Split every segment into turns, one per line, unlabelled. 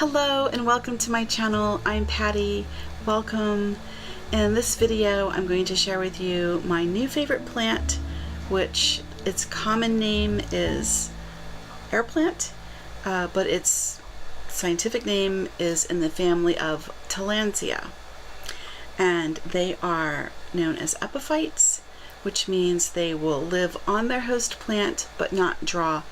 Hello and welcome to my channel. I'm Patty. Welcome. In this video I'm going to share with you my new favorite plant, which its common name is Air Plant, but its scientific name is in the family of Tillandsia. And they are known as epiphytes, which means they will live on their host plant but not draw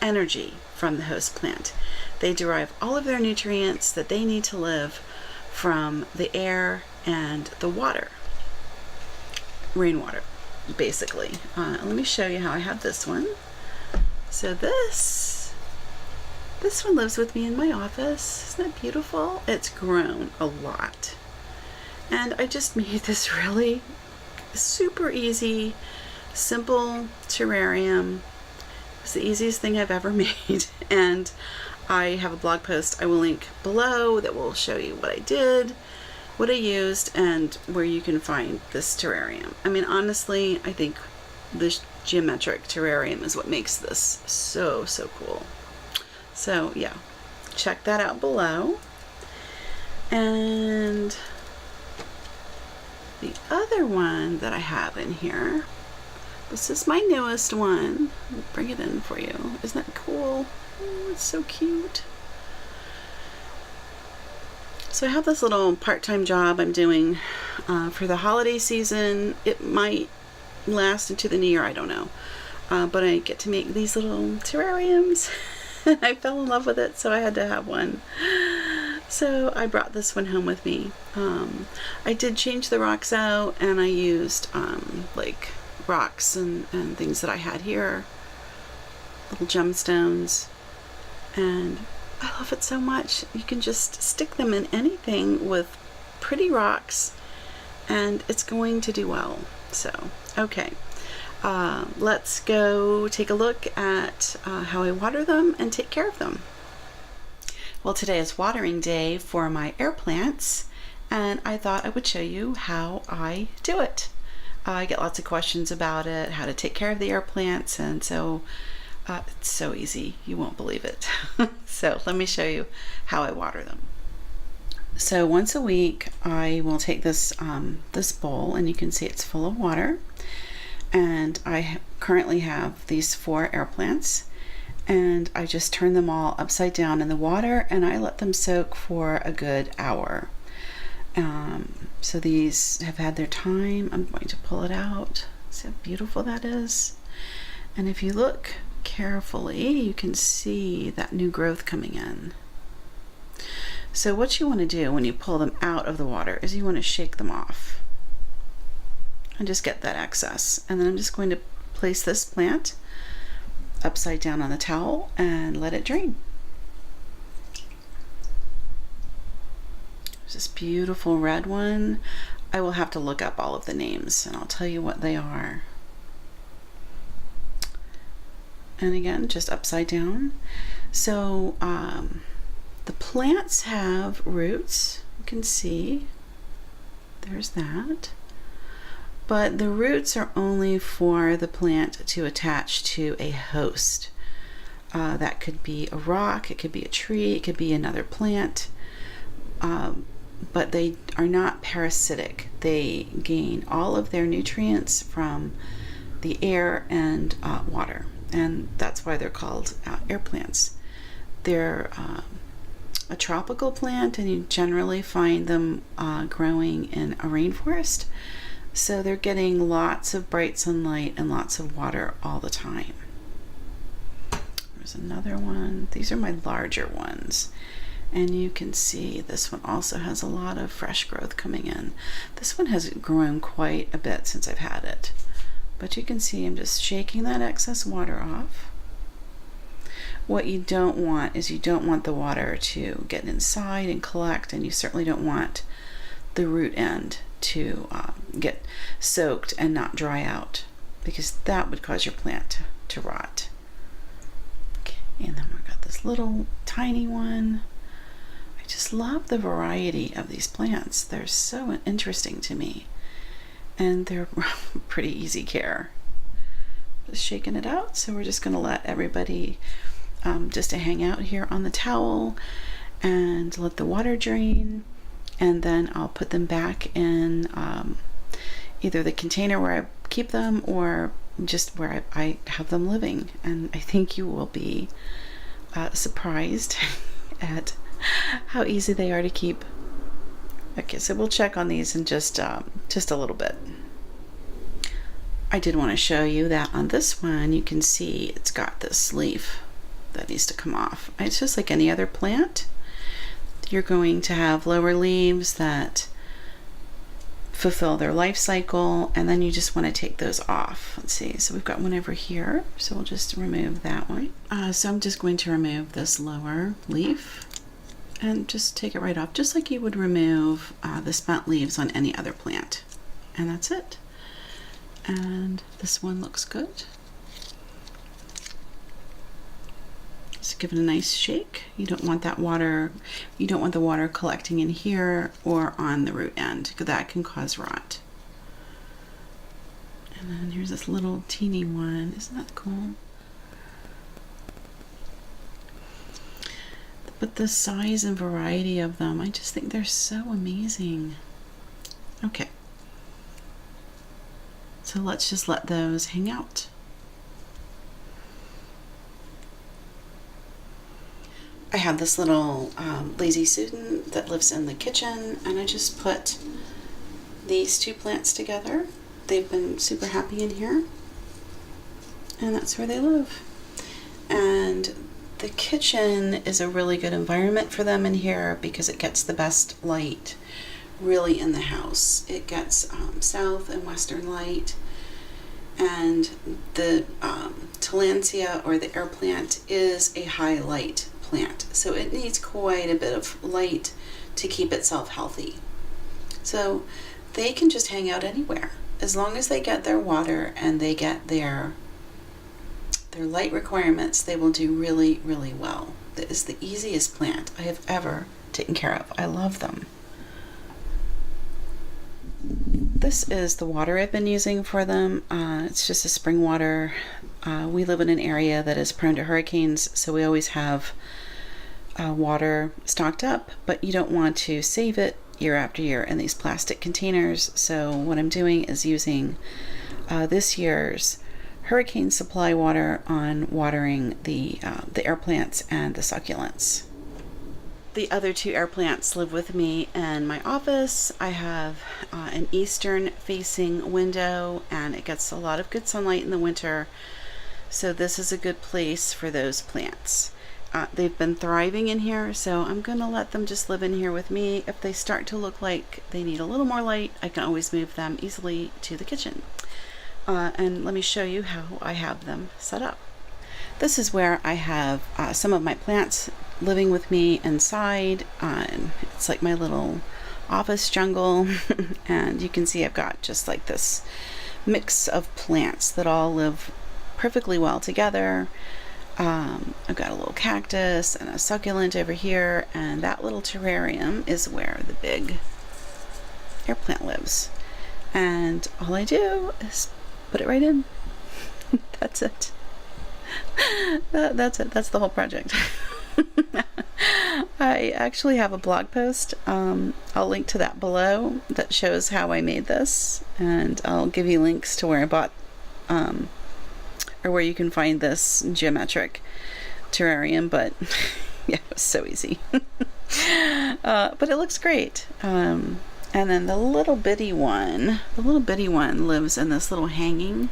energy from the host plant. They derive all of their nutrients that they need to live from the air and the water, rainwater, basically. Let me show you how I have this one. So this one lives with me in my office. Isn't that beautiful? It's grown a lot. And I just made this really super easy, simple terrarium. It's the easiest thing I've ever made, and I have a blog post I will link below that will show you what I did, what I used, and where you can find this terrarium. I mean, honestly, I think this geometric terrarium is what makes this so cool. So yeah, check that out below. And the other one that I have in here, this is my newest one. I'll bring it in for you. Isn't that cool? Oh, it's so cute. So I have this little part-time job I'm doing for the holiday season. It might last into the new year, I don't know. But I get to make these little terrariums. I fell in love with it, so I had to have one. So I brought this one home with me. I did change the rocks out, and I used like rocks and things that I had here, little gemstones, and I love it so much. You can just stick them in anything with pretty rocks and it's going to do well. So okay, let's go take a look at how I water them and take care of them. Well, today is watering day for my air plants, and I thought I would show you how I do it. I get lots of questions about it, how to take care of the air plants, and so it's so easy, you won't believe it. So let me show you how I water them. So once a week I will take this this bowl, and you can see it's full of water, and I currently have these 4 air plants, and I just turn them all upside down in the water and I let them soak for a good hour. So these have had their time. I'm going to pull it out. See how beautiful that is? And if you look carefully, you can see that new growth coming in. So what you want to do when you pull them out of the water is you want to shake them off and just get that excess. And then I'm just going to place this plant upside down on the towel and let it drain. This beautiful red one. I will have to look up all of the names and I'll tell you what they are. And again, just upside down. So the plants have roots. You can see there's that. But the roots are only for the plant to attach to a host. That could be a rock, it could be a tree, it could be another plant. But they are not parasitic. They gain all of their nutrients from the air and water, and that's why they're called air plants. They're a tropical plant, and you generally find them growing in a rainforest, so they're getting lots of bright sunlight and lots of water all the time. There's another one. These are my larger ones. And you can see this one also has a lot of fresh growth coming in. This one has grown quite a bit since I've had it. But you can see I'm just shaking that excess water off. What you don't want is you don't want the water to get inside and collect, and you certainly don't want the root end to get soaked and not dry out, because that would cause your plant to rot. Okay, and then we've got this little tiny one. Just love the variety of these plants. They're so interesting to me, and they're pretty easy care. Just shaking it out. So we're just going to let everybody just to hang out here on the towel, and let the water drain, and then I'll put them back in either the container where I keep them or just where I have them living. And I think you will be surprised at how easy they are to keep. Okay, so we'll check on these in just a little bit. I did want to show you that on this one, you can see it's got this leaf that needs to come off. It's just like any other plant. You're going to have lower leaves that fulfill their life cycle, and then you just want to take those off. Let's see, so we've got one over here, so we'll just remove that one. So I'm just going to remove this lower leaf and just take it right off, just like you would remove the spent leaves on any other plant. And that's it. And this one looks good. Just give it a nice shake. You don't want that water, you don't want the water collecting in here or on the root end, because that can cause rot. And then here's this little teeny one. Isn't that cool? But the size and variety of them, I just think they're so amazing. Okay. So let's just let those hang out. I have this little lazy Susan that lives in the kitchen, and I just put these two plants together. They've been super happy in here, and that's where they live. And the kitchen is a really good environment for them in here because it gets the best light really in the house. It gets south and western light, and the Tillandsia, or the air plant, is a high light plant, so it needs quite a bit of light to keep itself healthy. So they can just hang out anywhere as long as they get their water and they get their light requirements. They will do really, really well. That is the easiest plant I have ever taken care of. I love them. This is the water I've been using for them. It's just a spring water. We live in an area that is prone to hurricanes, so we always have water stocked up, but you don't want to save it year after year in these plastic containers. So what I'm doing is using this year's hurricane supply water on watering the air plants and the succulents. The other two air plants live with me in my office. I have an eastern facing window, and it gets a lot of good sunlight in the winter, so this is a good place for those plants. They've been thriving in here, so I'm gonna let them just live in here with me. If they start to look like they need a little more light, I can always move them easily to the kitchen. And let me show you how I have them set up. This is where I have some of my plants living with me inside. It's like my little office jungle. And you can see I've got just like this mix of plants that all live perfectly well together. I've got a little cactus and a succulent over here, and that little terrarium is where the big air plant lives. And all I do is put it right in. That's it. That's it. That's the whole project. I actually have a blog post. I'll link to that below that shows how I made this, and I'll give you links to where I bought or where you can find this geometric terrarium. But yeah, it was so easy. But it looks great. And then the little bitty one lives in this little hanging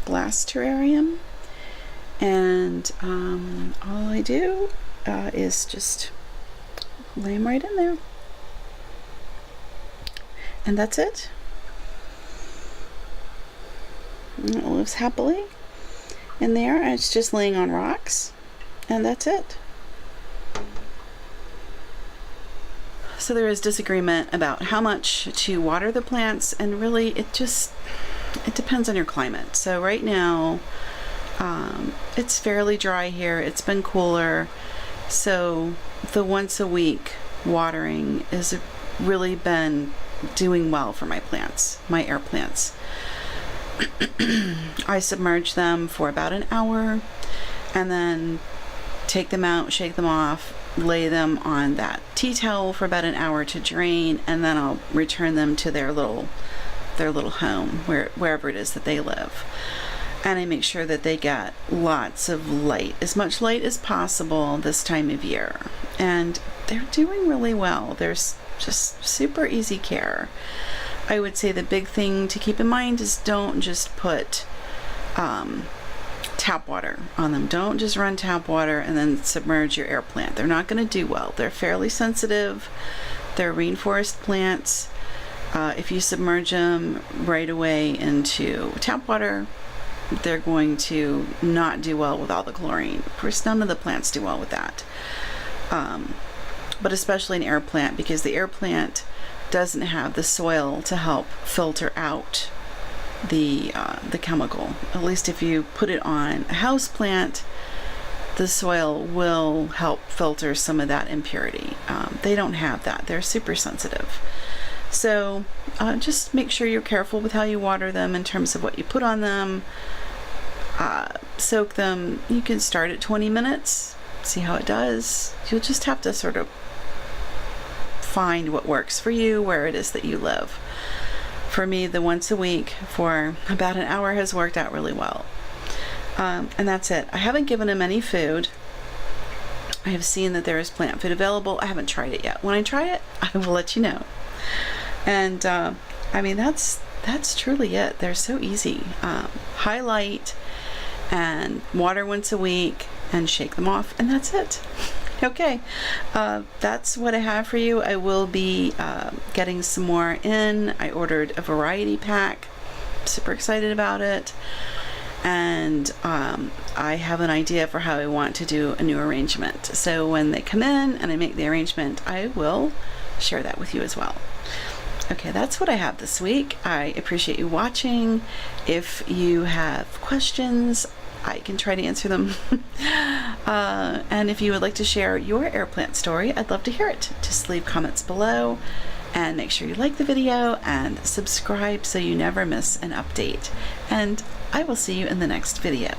glass terrarium. And all I do is just lay them right in there. And that's it. And it lives happily in there. And it's just laying on rocks. And that's it. So there is disagreement about how much to water the plants, and really it depends on your climate. So right now it's fairly dry here. It's been cooler, so the once a week watering has really been doing well for my plants, my air plants. I submerge them for about an hour and then take them out, shake them off, lay them on that tea towel for about an hour to drain, and then I'll return them to their little home, wherever it is that they live. And I make sure that they get lots of light, as much light as possible this time of year. And they're doing really well. They're just super easy care. I would say the big thing to keep in mind is don't just put tap water on them. Don't just run tap water and then submerge your air plant. They're not going to do well. They're fairly sensitive. They're rainforest plants. If you submerge them right away into tap water, they're going to not do well with all the chlorine. Of course, none of the plants do well with that. But especially an air plant, because the air plant doesn't have the soil to help filter out the chemical. At least if you put it on a house plant, the soil will help filter some of that impurity. They don't have that. They're super sensitive. So just make sure you're careful with how you water them in terms of what you put on them. Soak them. You can start at 20 minutes, see how it does. You'll just have to sort of find what works for you, where it is that you live. For me, the once a week for about an hour has worked out really well. And that's it. I haven't given them any food. I have seen that there is plant food available. I haven't tried it yet. When I try it, I will let you know. And I mean, that's truly it. They're so easy. High light and water once a week and shake them off, and that's it. Okay, that's what I have for you. I will be getting some more in. I ordered a variety pack. Super excited about it. And I have an idea for how I want to do a new arrangement. So when they come in and I make the arrangement, I will share that with you as well. Okay, that's what I have this week. I appreciate you watching. If you have questions, I can try to answer them. And if you would like to share your air plant story, I'd love to hear it. Just leave comments below and make sure you like the video and subscribe so you never miss an update. And I will see you in the next video.